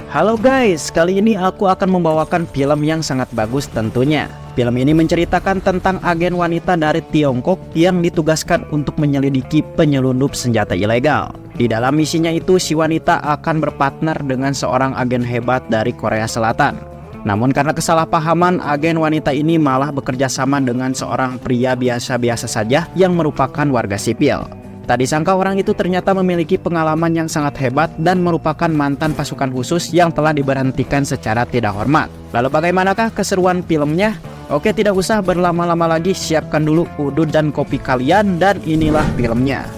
Halo guys, kali ini aku akan membawakan film yang sangat bagus tentunya. Film ini menceritakan tentang agen wanita dari Tiongkok yang ditugaskan untuk menyelidiki penyelundup senjata ilegal. Di dalam misinya itu, si wanita akan berpartner dengan seorang agen hebat dari Korea Selatan. Namun karena kesalahpahaman, agen wanita ini malah bekerja sama dengan seorang pria biasa-biasa saja yang merupakan warga sipil. Tak disangka orang itu ternyata memiliki pengalaman yang sangat hebat dan merupakan mantan pasukan khusus yang telah diberhentikan secara tidak hormat. Lalu bagaimanakah keseruan filmnya? Oke, tidak usah berlama-lama lagi, siapkan dulu udud dan kopi kalian dan inilah filmnya.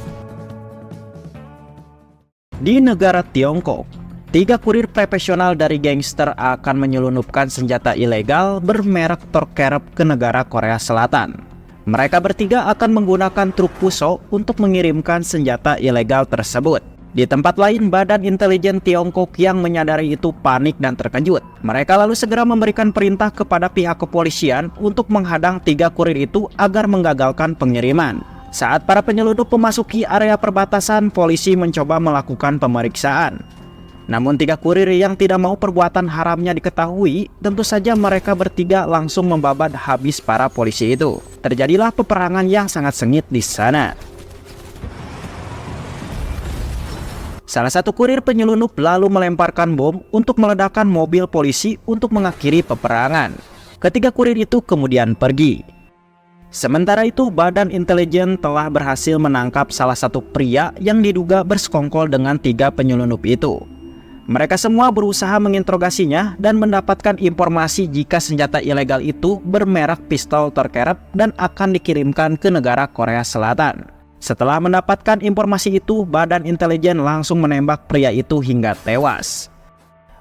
Di negara Tiongkok, 3 kurir profesional dari gangster akan menyelundupkan senjata ilegal bermerek Torkerep ke negara Korea Selatan. Mereka bertiga akan menggunakan truk Puso untuk mengirimkan senjata ilegal tersebut. Di tempat lain, Badan Intelijen Tiongkok yang menyadari itu panik dan terkejut. Mereka lalu segera memberikan perintah kepada pihak kepolisian untuk menghadang 3 kurir itu agar menggagalkan pengiriman. Saat para penyelundup memasuki area perbatasan, polisi mencoba melakukan pemeriksaan. Namun 3 kurir yang tidak mau perbuatan haramnya diketahui, tentu saja mereka bertiga langsung membabat habis para polisi itu. Terjadilah peperangan yang sangat sengit di sana. Salah satu kurir penyelundup lalu melemparkan bom untuk meledakkan mobil polisi untuk mengakhiri peperangan. Ketiga kurir itu kemudian pergi. Sementara itu, Badan Intelijen telah berhasil menangkap salah satu pria yang diduga bersekongkol dengan 3 penyelundup itu. Mereka semua berusaha menginterogasinya dan mendapatkan informasi jika senjata ilegal itu bermerek pistol Torkerep dan akan dikirimkan ke negara Korea Selatan. Setelah mendapatkan informasi itu, Badan Intelijen langsung menembak pria itu hingga tewas.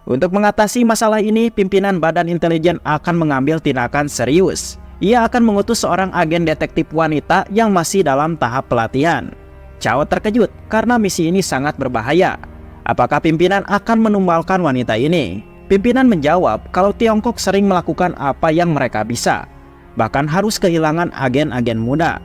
Untuk mengatasi masalah ini, pimpinan Badan Intelijen akan mengambil tindakan serius. Ia akan mengutus seorang agen detektif wanita yang masih dalam tahap pelatihan. Chow terkejut karena misi ini sangat berbahaya. Apakah pimpinan akan menumbalkan wanita ini? Pimpinan menjawab kalau Tiongkok sering melakukan apa yang mereka bisa, bahkan harus kehilangan agen-agen muda.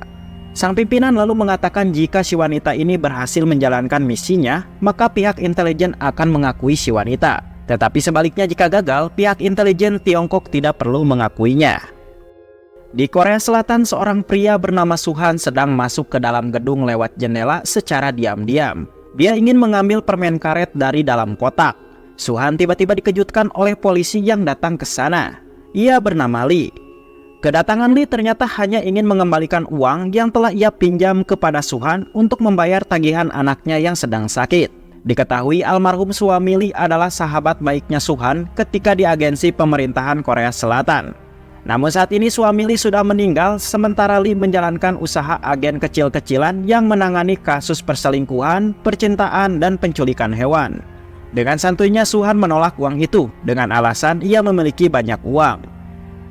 Sang pimpinan lalu mengatakan jika si wanita ini berhasil menjalankan misinya, maka pihak intelijen akan mengakui si wanita. Tetapi sebaliknya jika gagal, pihak intelijen Tiongkok tidak perlu mengakuinya. Di Korea Selatan, seorang pria bernama Suhan sedang masuk ke dalam gedung lewat jendela secara diam-diam. Dia ingin mengambil permen karet dari dalam kotak. Suhan tiba-tiba dikejutkan oleh polisi yang datang ke sana. Ia bernama Lee. Kedatangan Lee ternyata hanya ingin mengembalikan uang yang telah ia pinjam kepada Suhan untuk membayar tagihan anaknya yang sedang sakit. Diketahui almarhum suami Lee adalah sahabat baiknya Suhan ketika di agensi pemerintahan Korea Selatan. Namun saat ini suami Lee sudah meninggal, sementara Lee menjalankan usaha agen kecil-kecilan yang menangani kasus perselingkuhan, percintaan, dan penculikan hewan. Dengan santuinya Suhan menolak uang itu dengan alasan ia memiliki banyak uang.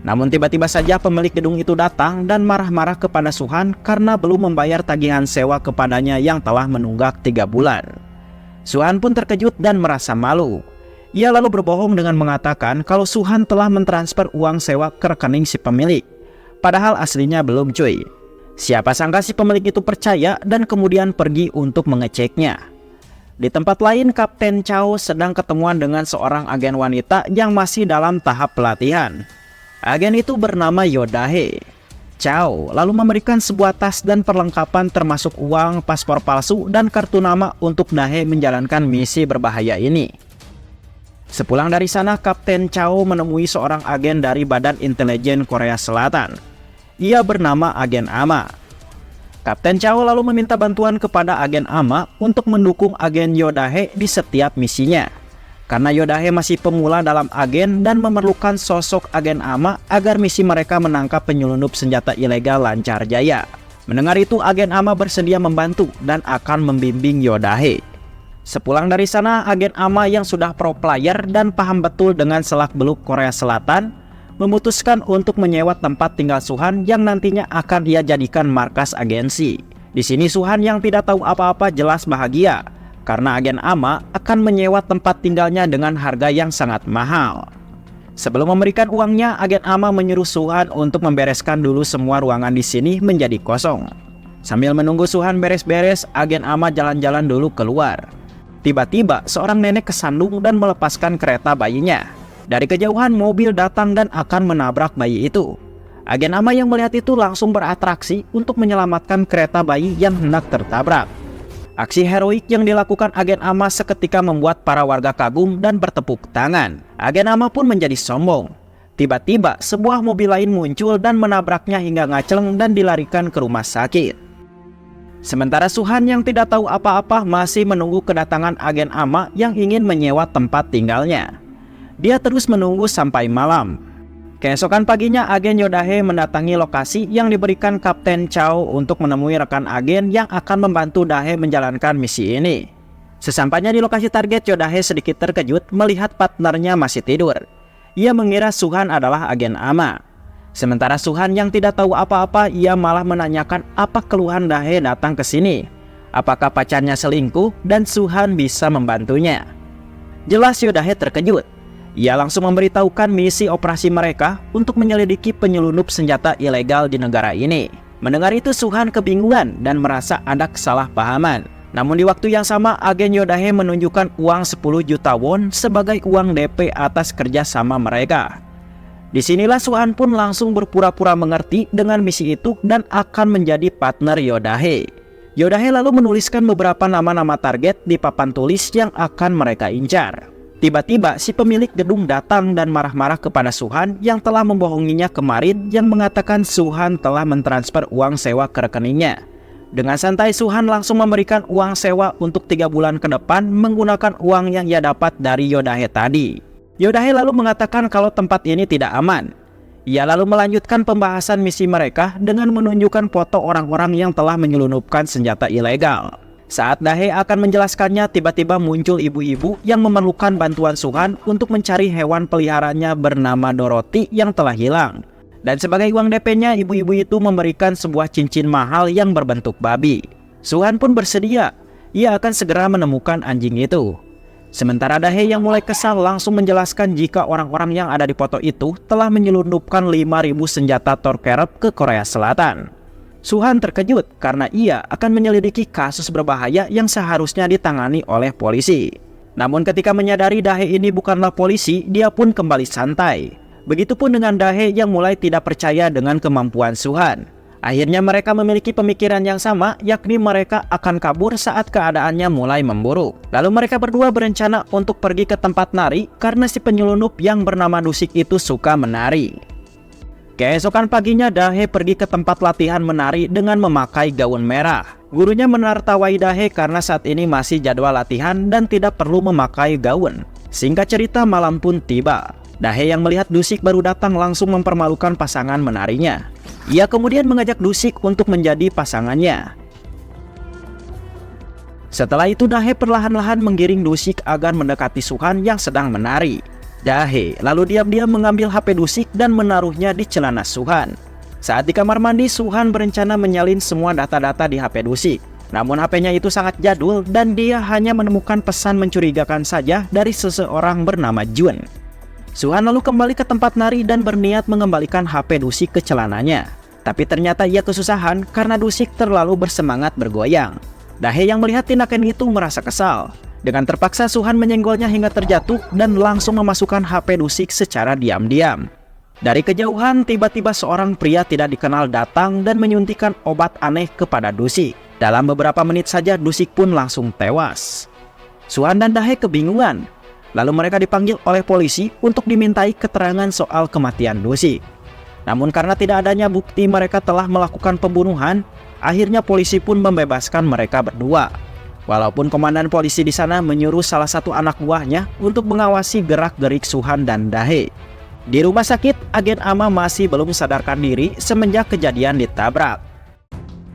Namun tiba-tiba saja pemilik gedung itu datang dan marah-marah kepada Suhan karena belum membayar tagihan sewa kepadanya yang telah menunggak 3 bulan. Suhan pun terkejut dan merasa malu. Ia lalu berbohong dengan mengatakan kalau Suhan telah mentransfer uang sewa ke rekening si pemilik. Padahal aslinya belum cuy. Siapa sangka si pemilik itu percaya dan kemudian pergi untuk mengeceknya. Di tempat lain, Kapten Chow sedang ketemuan dengan seorang agen wanita yang masih dalam tahap pelatihan. Agen itu bernama Yodahe. Chow lalu memberikan sebuah tas dan perlengkapan termasuk uang, paspor palsu, dan kartu nama untuk Dahe menjalankan misi berbahaya ini. Sepulang dari sana, Kapten Chow menemui seorang agen dari Badan Intelijen Korea Selatan. Ia bernama Agen Ama. Kapten Chow lalu meminta bantuan kepada Agen Ama untuk mendukung agen Yodahe di setiap misinya. Karena Yodahe masih pemula dalam agen dan memerlukan sosok Agen Ama agar misi mereka menangkap penyelundup senjata ilegal lancar jaya. Mendengar itu, Agen Ama bersedia membantu dan akan membimbing Yodahe. Sepulang dari sana, Agen Ama yang sudah pro player dan paham betul dengan selak-beluk Korea Selatan memutuskan untuk menyewa tempat tinggal Suhan yang nantinya akan ia jadikan markas agensi. Di sini Suhan yang tidak tahu apa-apa jelas bahagia karena Agen Ama akan menyewa tempat tinggalnya dengan harga yang sangat mahal. Sebelum memberikan uangnya, Agen Ama menyuruh Suhan untuk membereskan dulu semua ruangan di sini menjadi kosong. Sambil menunggu Suhan beres-beres, Agen Ama jalan-jalan dulu keluar. Tiba-tiba seorang nenek kesandung dan melepaskan kereta bayinya. Dari kejauhan mobil datang dan akan menabrak bayi itu. Agen AMA yang melihat itu langsung beratraksi untuk menyelamatkan kereta bayi yang hendak tertabrak. Aksi heroik yang dilakukan agen AMA seketika membuat para warga kagum dan bertepuk tangan. Agen AMA pun menjadi sombong. Tiba-tiba sebuah mobil lain muncul dan menabraknya hingga ngaceleng dan dilarikan ke rumah sakit. Sementara Suhan yang tidak tahu apa-apa masih menunggu kedatangan agen AMA yang ingin menyewa tempat tinggalnya. Dia terus menunggu sampai malam. Keesokan paginya agen Yodahe mendatangi lokasi yang diberikan Kapten Chow untuk menemui rekan agen yang akan membantu Dahe menjalankan misi ini. Sesampainya di lokasi target, Yodahe sedikit terkejut melihat partnernya masih tidur. Ia mengira Suhan adalah agen AMA. Sementara Suhan yang tidak tahu apa-apa, ia malah menanyakan apa keluhan Dahe datang ke sini. Apakah pacarnya selingkuh dan Suhan bisa membantunya? Jelas Yodahe terkejut. Ia langsung memberitahukan misi operasi mereka untuk menyelidiki penyelundup senjata ilegal di negara ini. Mendengar itu Suhan kebingungan dan merasa ada kesalahpahaman. Namun di waktu yang sama agen Yodahe menunjukkan uang 10 juta won sebagai uang DP atas kerjasama mereka. Disinilah Suhan pun langsung berpura-pura mengerti dengan misi itu dan akan menjadi partner Yodahe. Yodahe lalu menuliskan beberapa nama-nama target di papan tulis yang akan mereka incar. Tiba-tiba si pemilik gedung datang dan marah-marah kepada Suhan yang telah membohonginya kemarin, yang mengatakan Suhan telah mentransfer uang sewa ke rekeningnya. Dengan santai Suhan langsung memberikan uang sewa untuk 3 bulan ke depan menggunakan uang yang ia dapat dari Yodahe tadi. Yodahe lalu mengatakan kalau tempat ini tidak aman. Ia lalu melanjutkan pembahasan misi mereka dengan menunjukkan foto orang-orang yang telah menyelundupkan senjata ilegal. Saat Dahe akan menjelaskannya, tiba-tiba muncul ibu-ibu yang memerlukan bantuan Suhan untuk mencari hewan peliharaannya bernama Dorothy yang telah hilang. Dan sebagai uang DP-nya, ibu-ibu itu memberikan sebuah cincin mahal yang berbentuk babi. Suhan pun bersedia. Ia akan segera menemukan anjing itu. Sementara Dahe yang mulai kesal langsung menjelaskan jika orang-orang yang ada di foto itu telah menyelundupkan 5.000 senjata Torkerep ke Korea Selatan. Suhan terkejut karena ia akan menyelidiki kasus berbahaya yang seharusnya ditangani oleh polisi. Namun ketika menyadari Dahe ini bukanlah polisi, dia pun kembali santai. Begitupun dengan Dahe yang mulai tidak percaya dengan kemampuan Suhan. Akhirnya mereka memiliki pemikiran yang sama, yakni mereka akan kabur saat keadaannya mulai memburuk. Lalu mereka berdua berencana untuk pergi ke tempat nari karena si penyelundup yang bernama Dusik itu suka menari. Keesokan paginya Dahe pergi ke tempat latihan menari dengan memakai gaun merah. Gurunya menertawai Dahe karena saat ini masih jadwal latihan dan tidak perlu memakai gaun. Singkat cerita, malam pun tiba. Dahe yang melihat Dusik baru datang langsung mempermalukan pasangan menarinya. Ia kemudian mengajak Dusik untuk menjadi pasangannya. Setelah itu Dahe perlahan-lahan menggiring Dusik agar mendekati Suhan yang sedang menari. Dahe lalu diam-diam mengambil HP Dusik dan menaruhnya di celana Suhan. Saat di kamar mandi, Suhan berencana menyalin semua data-data di HP Dusik. Namun HP-nya itu sangat jadul dan dia hanya menemukan pesan mencurigakan saja dari seseorang bernama Jun. Suhan lalu kembali ke tempat nari dan berniat mengembalikan HP Dusik ke celananya. Tapi ternyata ia kesusahan karena Dusik terlalu bersemangat bergoyang. Dahe yang melihat tindakan itu merasa kesal. Dengan terpaksa Suhan menyenggolnya hingga terjatuh dan langsung memasukkan HP Dusik secara diam-diam. Dari kejauhan tiba-tiba seorang pria tidak dikenal datang dan menyuntikkan obat aneh kepada Dusik. Dalam beberapa menit saja Dusik pun langsung tewas. Suhan dan Dahe kebingungan. Lalu mereka dipanggil oleh polisi untuk dimintai keterangan soal kematian Dusik. Namun karena tidak adanya bukti mereka telah melakukan pembunuhan, akhirnya polisi pun membebaskan mereka berdua. Walaupun komandan polisi di sana menyuruh salah satu anak buahnya untuk mengawasi gerak-gerik Suhan dan Dahe. Di rumah sakit, agen AMA masih belum sadarkan diri semenjak kejadian ditabrak.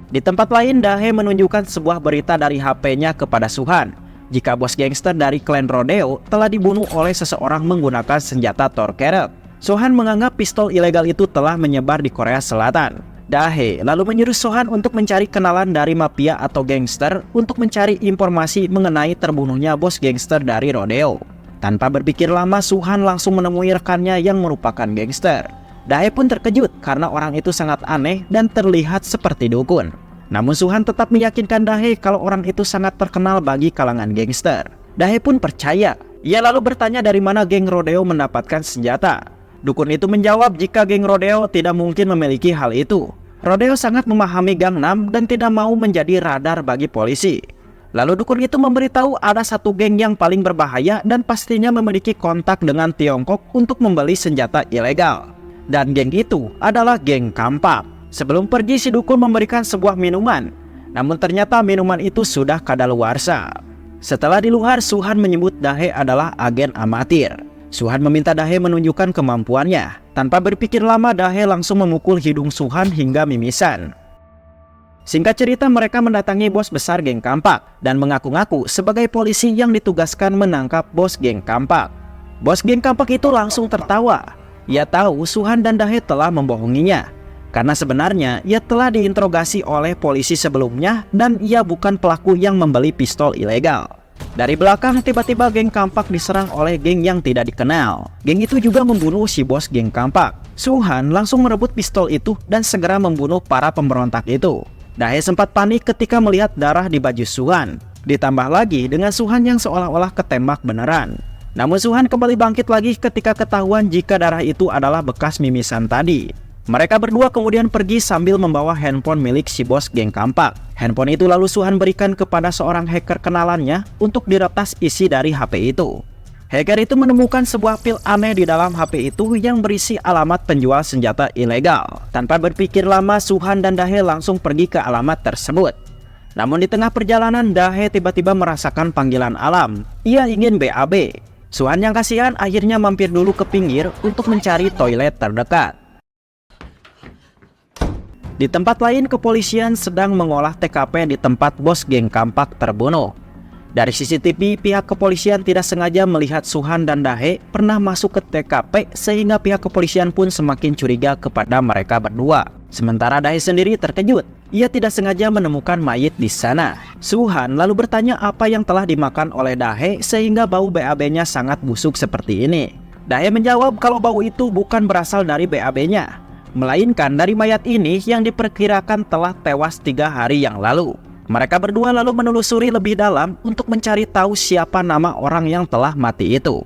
Di tempat lain, Dahe menunjukkan sebuah berita dari HP-nya kepada Suhan. Jika bos gangster dari klan Rodeo telah dibunuh oleh seseorang menggunakan senjata Torkerep. Suhan menganggap pistol ilegal itu telah menyebar di Korea Selatan. Dahe lalu menyuruh Suhan untuk mencari kenalan dari mafia atau gangster untuk mencari informasi mengenai terbunuhnya bos gangster dari Rodeo. Tanpa berpikir lama, Suhan langsung menemui rekannya yang merupakan gangster. Dahe pun terkejut karena orang itu sangat aneh dan terlihat seperti dukun. Namun Suhan tetap meyakinkan Dahe kalau orang itu sangat terkenal bagi kalangan gangster. Dahe pun percaya. Ia lalu bertanya dari mana geng rodeo mendapatkan senjata. Dukun itu menjawab jika geng rodeo tidak mungkin memiliki hal itu. Rodeo sangat memahami Gangnam dan tidak mau menjadi radar bagi polisi. Lalu dukun itu memberitahu ada satu geng yang paling berbahaya dan pastinya memiliki kontak dengan Tiongkok untuk membeli senjata ilegal. Dan geng itu adalah geng Kampak. Sebelum pergi, si dukun memberikan sebuah minuman. Namun ternyata minuman itu sudah kadaluarsa. Setelah di luar, Suhan menyebut Dahe adalah agen amatir. Suhan meminta Dahe menunjukkan kemampuannya. Tanpa berpikir lama, Dahe langsung memukul hidung Suhan hingga mimisan. Singkat cerita, mereka mendatangi bos besar geng Kampak dan mengaku-ngaku sebagai polisi yang ditugaskan menangkap bos geng Kampak. Bos geng Kampak itu langsung tertawa. Ia tahu Suhan dan Dahe telah membohonginya, karena sebenarnya ia telah diinterogasi oleh polisi sebelumnya dan ia bukan pelaku yang membeli pistol ilegal. Dari belakang, tiba-tiba geng Kampak diserang oleh geng yang tidak dikenal. Geng itu juga membunuh si bos geng Kampak. Suhan langsung merebut pistol itu dan segera membunuh para pemberontak itu. Dahe sempat panik ketika melihat darah di baju Suhan. Ditambah lagi dengan Suhan yang seolah-olah ketembak beneran. Namun Suhan kembali bangkit lagi ketika ketahuan jika darah itu adalah bekas mimisan tadi. Mereka berdua kemudian pergi sambil membawa handphone milik si bos geng Kampak. Handphone itu lalu Suhan berikan kepada seorang hacker kenalannya untuk diretas isi dari HP itu. Hacker itu menemukan sebuah pil aneh di dalam HP itu yang berisi alamat penjual senjata ilegal. Tanpa berpikir lama, Suhan dan Dahe langsung pergi ke alamat tersebut. Namun di tengah perjalanan, Dahe tiba-tiba merasakan panggilan alam. Ia ingin BAB. Suhan yang kasihan akhirnya mampir dulu ke pinggir untuk mencari toilet terdekat. Di tempat lain, kepolisian sedang mengolah TKP di tempat bos geng Kampak terbunuh. Dari CCTV, pihak kepolisian tidak sengaja melihat Suhan dan Dahe pernah masuk ke TKP sehingga pihak kepolisian pun semakin curiga kepada mereka berdua. Sementara Dahe sendiri terkejut. Ia tidak sengaja menemukan mayit di sana. Suhan lalu bertanya apa yang telah dimakan oleh Dahe sehingga bau BAB-nya sangat busuk seperti ini. Dahe menjawab kalau bau itu bukan berasal dari BAB-nya, melainkan dari mayat ini yang diperkirakan telah tewas 3 hari yang lalu. Mereka berdua lalu menelusuri lebih dalam untuk mencari tahu siapa nama orang yang telah mati itu.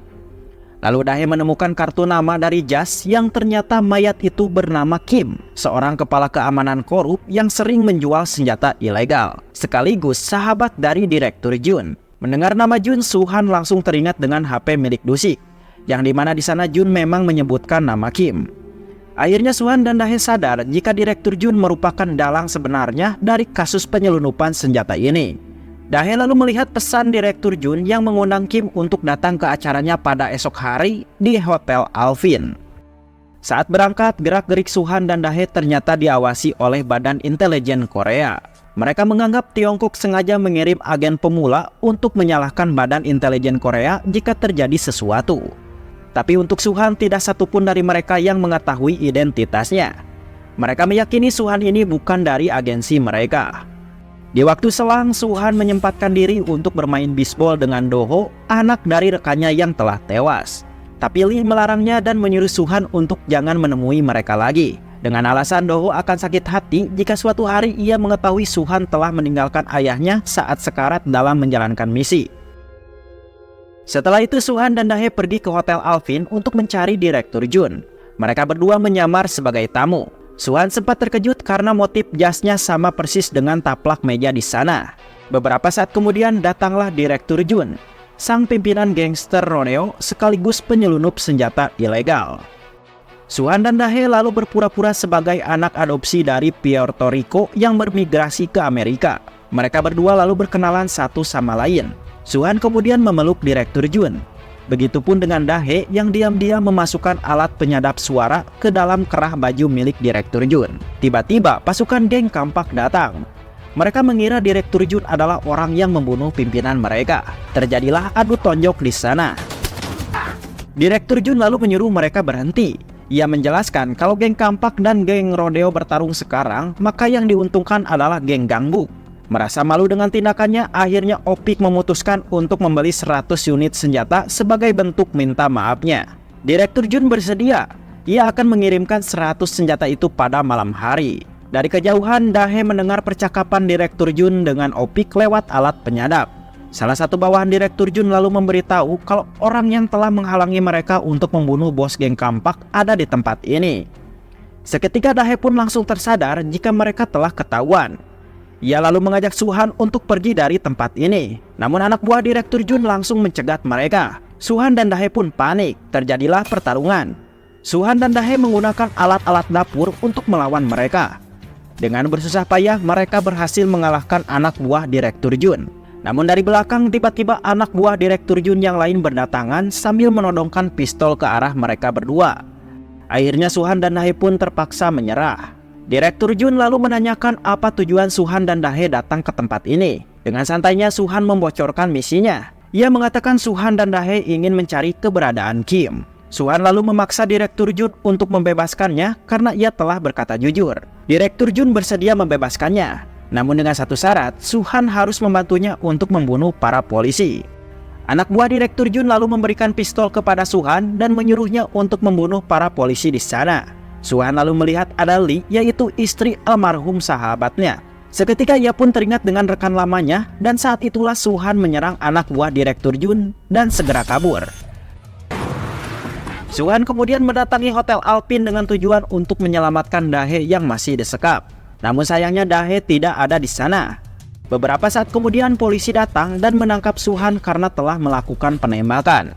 Lalu Dahe menemukan kartu nama dari jas yang ternyata mayat itu bernama Kim, seorang kepala keamanan korup yang sering menjual senjata ilegal, sekaligus sahabat dari Direktur Jun. Mendengar nama Jun, Suhan langsung teringat dengan HP milik Dusik, yang dimana di sana Jun memang menyebutkan nama Kim. Akhirnya Suhan dan Dahe sadar jika Direktur Jun merupakan dalang sebenarnya dari kasus penyelundupan senjata ini. Dahe lalu melihat pesan Direktur Jun yang mengundang Kim untuk datang ke acaranya pada esok hari di Hotel Alvin. Saat berangkat, gerak-gerik Suhan dan Dahe ternyata diawasi oleh Badan Intelijen Korea. Mereka menganggap Tiongkok sengaja mengirim agen pemula untuk menyalahkan Badan Intelijen Korea jika terjadi sesuatu. Tapi untuk Suhan, tidak satupun dari mereka yang mengetahui identitasnya. Mereka meyakini Suhan ini bukan dari agensi mereka. Di waktu selang, Suhan menyempatkan diri untuk bermain bisbol dengan Do-ho, anak dari rekannya yang telah tewas. Tapi Lee melarangnya dan menyuruh Suhan untuk jangan menemui mereka lagi, dengan alasan Do-ho akan sakit hati jika suatu hari ia mengetahui Suhan telah meninggalkan ayahnya saat sekarat dalam menjalankan misi. Setelah itu Suhan dan Dahe pergi ke Hotel Alvin untuk mencari Direktur Jun. Mereka berdua menyamar sebagai tamu. Suhan sempat terkejut karena motif jasnya sama persis dengan taplak meja di sana. Beberapa saat kemudian datanglah Direktur Jun, sang pimpinan gangster rodeo sekaligus penyelundup senjata ilegal. Suhan dan Dahe lalu berpura-pura sebagai anak adopsi dari Puerto Rico yang bermigrasi ke Amerika. Mereka berdua lalu berkenalan satu sama lain. Suhan kemudian memeluk Direktur Jun. Begitupun dengan Dahe yang diam-diam memasukkan alat penyadap suara ke dalam kerah baju milik Direktur Jun. Tiba-tiba pasukan geng Kampak datang. Mereka mengira Direktur Jun adalah orang yang membunuh pimpinan mereka. Terjadilah adu tonjok di sana. Direktur Jun lalu menyuruh mereka berhenti. Ia menjelaskan kalau geng Kampak dan geng rodeo bertarung sekarang, maka yang diuntungkan adalah geng Gangbuk. Merasa malu dengan tindakannya, akhirnya Opik memutuskan untuk membeli 100 unit senjata sebagai bentuk minta maafnya. Direktur Jun bersedia. Ia akan mengirimkan 100 senjata itu pada malam hari. Dari kejauhan, Dahe mendengar percakapan Direktur Jun dengan Opik lewat alat penyadap. Salah satu bawahan Direktur Jun lalu memberitahu kalau orang yang telah menghalangi mereka untuk membunuh bos geng Kampak ada di tempat ini. Seketika Dahe pun langsung tersadar jika mereka telah ketahuan. Ia lalu mengajak Su-han untuk pergi dari tempat ini. Namun anak buah Direktur Jun langsung mencegat mereka. Su-han dan Dahe pun panik. Terjadilah pertarungan. Su-han dan Dahe menggunakan alat-alat dapur untuk melawan mereka. Dengan bersusah payah mereka berhasil mengalahkan anak buah Direktur Jun. Namun dari belakang tiba-tiba anak buah Direktur Jun yang lain berdatangan sambil menodongkan pistol ke arah mereka berdua. Akhirnya Su-han dan Dahe pun terpaksa menyerah. Direktur Jun lalu menanyakan apa tujuan Su-han dan Dahe datang ke tempat ini. Dengan santainya Su-han membocorkan misinya. Ia mengatakan Su-han dan Dahe ingin mencari keberadaan Kim. Su-han lalu memaksa Direktur Jun untuk membebaskannya karena ia telah berkata jujur. Direktur Jun bersedia membebaskannya. Namun dengan satu syarat, Su-han harus membantunya untuk membunuh para polisi. Anak buah Direktur Jun lalu memberikan pistol kepada Su-han dan menyuruhnya untuk membunuh para polisi di sana. Su-han lalu melihat ada Lee, yaitu istri almarhum sahabatnya. Seketika ia pun teringat dengan rekan lamanya dan saat itulah Su-han menyerang anak buah Direktur Jun dan segera kabur. Su-han kemudian mendatangi Hotel Alpin dengan tujuan untuk menyelamatkan Dahe yang masih disekap. Namun sayangnya Dahe tidak ada di sana. Beberapa saat kemudian polisi datang dan menangkap Su-han karena telah melakukan penembakan.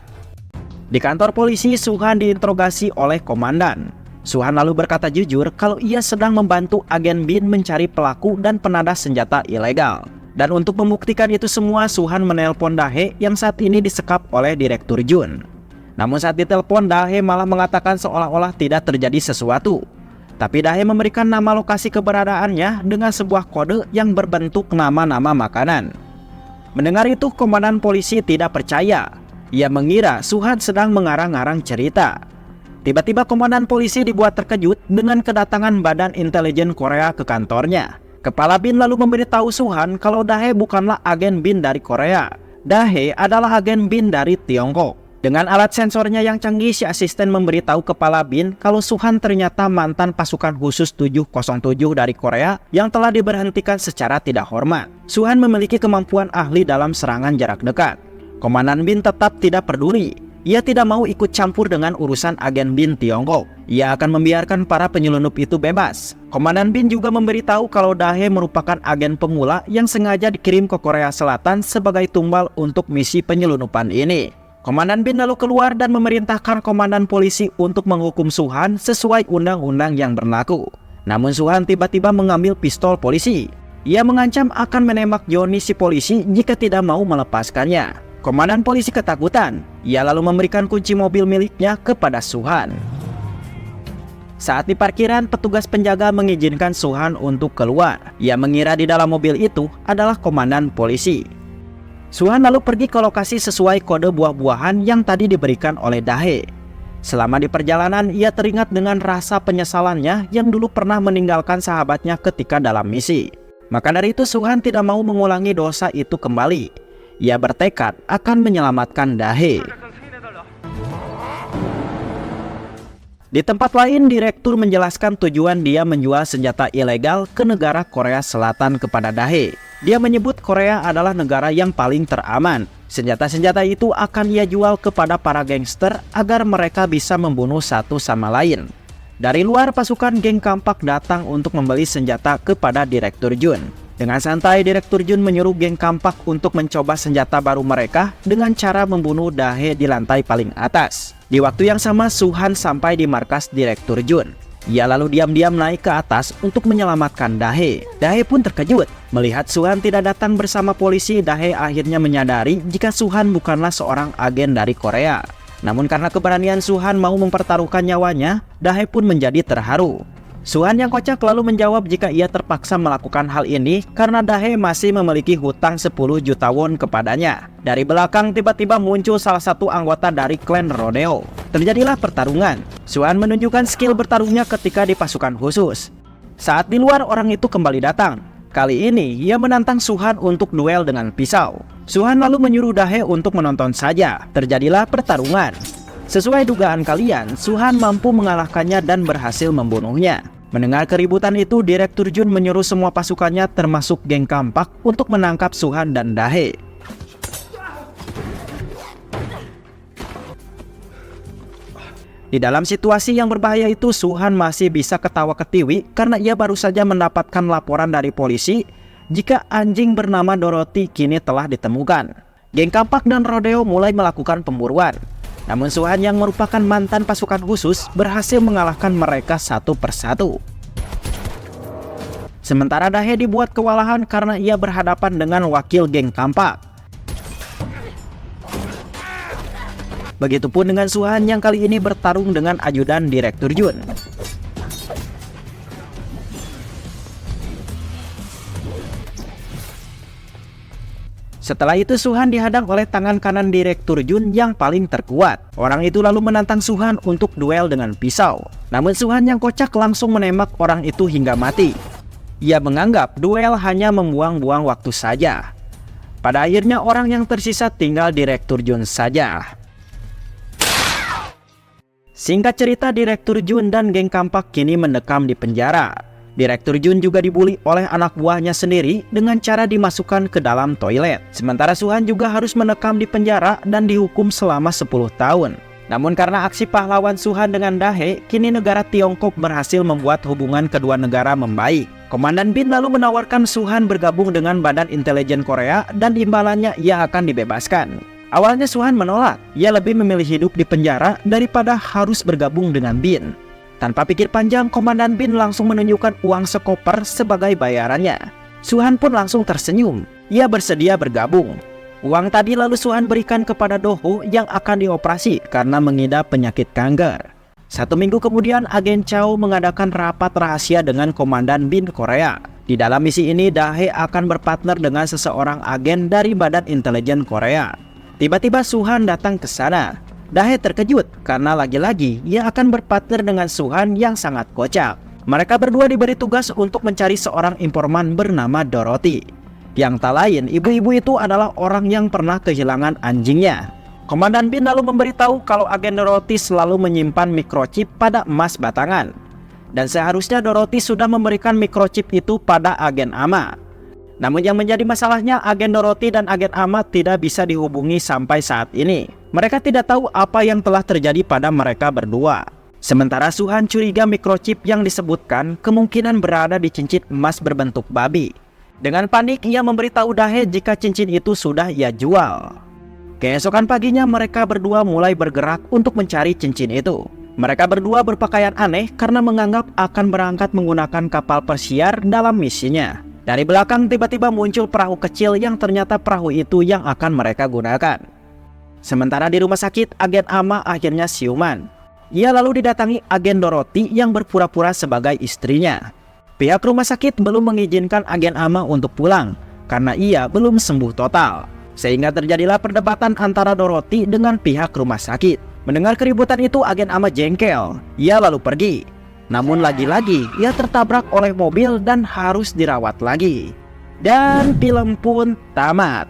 Di kantor polisi Su-han diinterogasi oleh komandan. Su-han lalu berkata jujur kalau ia sedang membantu agen Bin mencari pelaku dan penadah senjata ilegal. Dan untuk membuktikan itu semua Su-han menelpon Dahe yang saat ini disekap oleh Direktur Jun. Namun saat ditelepon Dahe malah mengatakan seolah-olah tidak terjadi sesuatu. Tapi Dahe memberikan nama lokasi keberadaannya dengan sebuah kode yang berbentuk nama-nama makanan. Mendengar itu komandan polisi tidak percaya. Ia mengira Su-han sedang mengarang-arang cerita. Tiba-tiba komandan polisi dibuat terkejut dengan kedatangan Badan Intelijen Korea ke kantornya. Kepala Bin lalu memberitahu Su-han kalau Dahe bukanlah agen Bin dari Korea. Dahe adalah agen Bin dari Tiongkok. Dengan alat sensornya yang canggih, si asisten memberitahu Kepala Bin kalau Su-han ternyata mantan pasukan khusus 707 dari Korea yang telah diberhentikan secara tidak hormat. Su-han memiliki kemampuan ahli dalam serangan jarak dekat. Komandan Bin tetap tidak peduli. Ia tidak mau ikut campur dengan urusan agen Bin Tiongkok. Ia akan membiarkan para penyelundup itu bebas. Komandan Bin juga memberitahu kalau Dahe merupakan agen pemula yang sengaja dikirim ke Korea Selatan sebagai tumbal untuk misi penyelundupan ini. Komandan Bin lalu keluar dan memerintahkan komandan polisi untuk menghukum Su-han sesuai undang-undang yang berlaku. Namun Su-han tiba-tiba mengambil pistol polisi. Ia mengancam akan menembak Johnny si polisi jika tidak mau melepaskannya. Komandan polisi ketakutan. Ia lalu memberikan kunci mobil miliknya kepada Su-han. Saat di parkiran, petugas penjaga mengizinkan Su-han untuk keluar. Ia mengira di dalam mobil itu adalah komandan polisi. Su-han lalu pergi ke lokasi sesuai kode buah-buahan yang tadi diberikan oleh Dahe. Selama di perjalanan, ia teringat dengan rasa penyesalannya yang dulu pernah meninggalkan sahabatnya ketika dalam misi. Maka dari itu Su-han tidak mau mengulangi dosa itu kembali. Ia bertekad akan menyelamatkan Dahe. Di tempat lain, Direktur menjelaskan tujuan dia menjual senjata ilegal ke negara Korea Selatan kepada Dahe. Dia menyebut Korea adalah negara yang paling teraman. Senjata-senjata itu akan ia jual kepada para gangster agar mereka bisa membunuh satu sama lain. Dari luar, pasukan geng Kampak datang untuk membeli senjata kepada Direktur Jun. Dengan santai, Direktur Jun menyuruh geng Kampak untuk mencoba senjata baru mereka dengan cara membunuh Dahe di lantai paling atas. Di waktu yang sama, Su-han sampai di markas Direktur Jun. Ia lalu diam-diam naik ke atas untuk menyelamatkan Dahe. Dahe pun terkejut. Melihat Su-han tidak datang bersama polisi, Dahe akhirnya menyadari jika Su-han bukanlah seorang agen dari Korea. Namun karena keberanian Su-han mau mempertaruhkan nyawanya, Dahe pun menjadi terharu. Su-han yang kocak lalu menjawab jika ia terpaksa melakukan hal ini karena Dahe masih memiliki hutang 10 juta won kepadanya. Dari belakang tiba-tiba muncul salah satu anggota dari klan Rodeo. Terjadilah pertarungan. Su-han menunjukkan skill bertarungnya ketika di pasukan khusus. Saat di luar, orang itu kembali datang. Kali ini ia menantang Su-han untuk duel dengan pisau. Su-han lalu menyuruh Dahe untuk menonton saja. Terjadilah pertarungan. Sesuai dugaan kalian, Su-han mampu mengalahkannya dan berhasil membunuhnya. Mendengar keributan itu, Direktur Jun menyuruh semua pasukannya termasuk geng Kampak untuk menangkap Su-han dan Dahe. Di dalam situasi yang berbahaya itu, Suhan masih bisa ketawa ketiwi karena ia baru saja mendapatkan laporan dari polisi jika anjing bernama Dorothy kini telah ditemukan. Geng Kampak dan Rodeo mulai melakukan pemburuan. Namun Suhan yang merupakan mantan pasukan khusus berhasil mengalahkan mereka satu persatu. Sementara Dahe dibuat kewalahan karena ia berhadapan dengan wakil geng Kampak. Begitupun dengan Suhan yang kali ini bertarung dengan ajudan Direktur Jun. Setelah itu Suhan dihadang oleh tangan kanan Direktur Jun yang paling terkuat. Orang itu lalu menantang Suhan untuk duel dengan pisau. Namun Suhan yang kocak langsung menembak orang itu hingga mati. Ia menganggap duel hanya membuang-buang waktu saja. Pada akhirnya orang yang tersisa tinggal Direktur Jun saja. Singkat cerita, Direktur Jun dan geng Kampak kini mendekam di penjara. Direktur Jun juga dibully oleh anak buahnya sendiri dengan cara dimasukkan ke dalam toilet. Sementara Suhan juga harus mendekam di penjara dan dihukum selama 10 tahun. Namun karena aksi pahlawan Suhan dengan Dahe, kini negara Tiongkok berhasil membuat hubungan kedua negara membaik. Komandan Bin lalu menawarkan Suhan bergabung dengan Badan Intelijen Korea dan imbalannya ia akan dibebaskan. Awalnya Suhan menolak, ia lebih memilih hidup di penjara daripada harus bergabung dengan Bin. Tanpa pikir panjang, Komandan Bin langsung menunjukkan uang sekoper sebagai bayarannya. Suhan pun langsung tersenyum, ia bersedia bergabung. Uang tadi lalu Suhan berikan kepada Do Ho yang akan dioperasi karena mengidap penyakit kanker. 1 minggu kemudian, agen Chow mengadakan rapat rahasia dengan Komandan Bin Korea. Di dalam misi ini, Dahe akan berpartner dengan seseorang agen dari Badan Intelijen Korea. Tiba-tiba Suhan datang ke sana. Dahe terkejut karena lagi-lagi ia akan berpartner dengan Suhan yang sangat kocak. Mereka berdua diberi tugas untuk mencari seorang informan bernama Dorothy. Yang tak lain, ibu-ibu itu adalah orang yang pernah kehilangan anjingnya. Komandan Bin lalu memberitahu kalau agen Dorothy selalu menyimpan microchip pada emas batangan. Dan seharusnya Dorothy sudah memberikan microchip itu pada agen Ama. Namun yang menjadi masalahnya, agen Dorothy dan agen Ama tidak bisa dihubungi sampai saat ini. Mereka tidak tahu apa yang telah terjadi pada mereka berdua. Sementara Suhan curiga microchip yang disebutkan kemungkinan berada di cincin emas berbentuk babi. Dengan panik, ia memberitahu Dahe jika cincin itu sudah ia jual. Keesokan paginya mereka berdua mulai bergerak untuk mencari cincin itu. Mereka berdua berpakaian aneh karena menganggap akan berangkat menggunakan kapal pesiar dalam misinya. Dari belakang tiba-tiba muncul perahu kecil yang ternyata perahu itu yang akan mereka gunakan. Sementara di rumah sakit, agen Ama akhirnya siuman. Ia lalu didatangi agen Dorothy yang berpura-pura sebagai istrinya. Pihak rumah sakit belum mengizinkan agen Ama untuk pulang karena ia belum sembuh total. Sehingga terjadilah perdebatan antara Dorothy dengan pihak rumah sakit. Mendengar keributan itu, agen Ama jengkel. Ia lalu pergi. Namun lagi-lagi ia tertabrak oleh mobil dan harus dirawat lagi. Dan film pun tamat.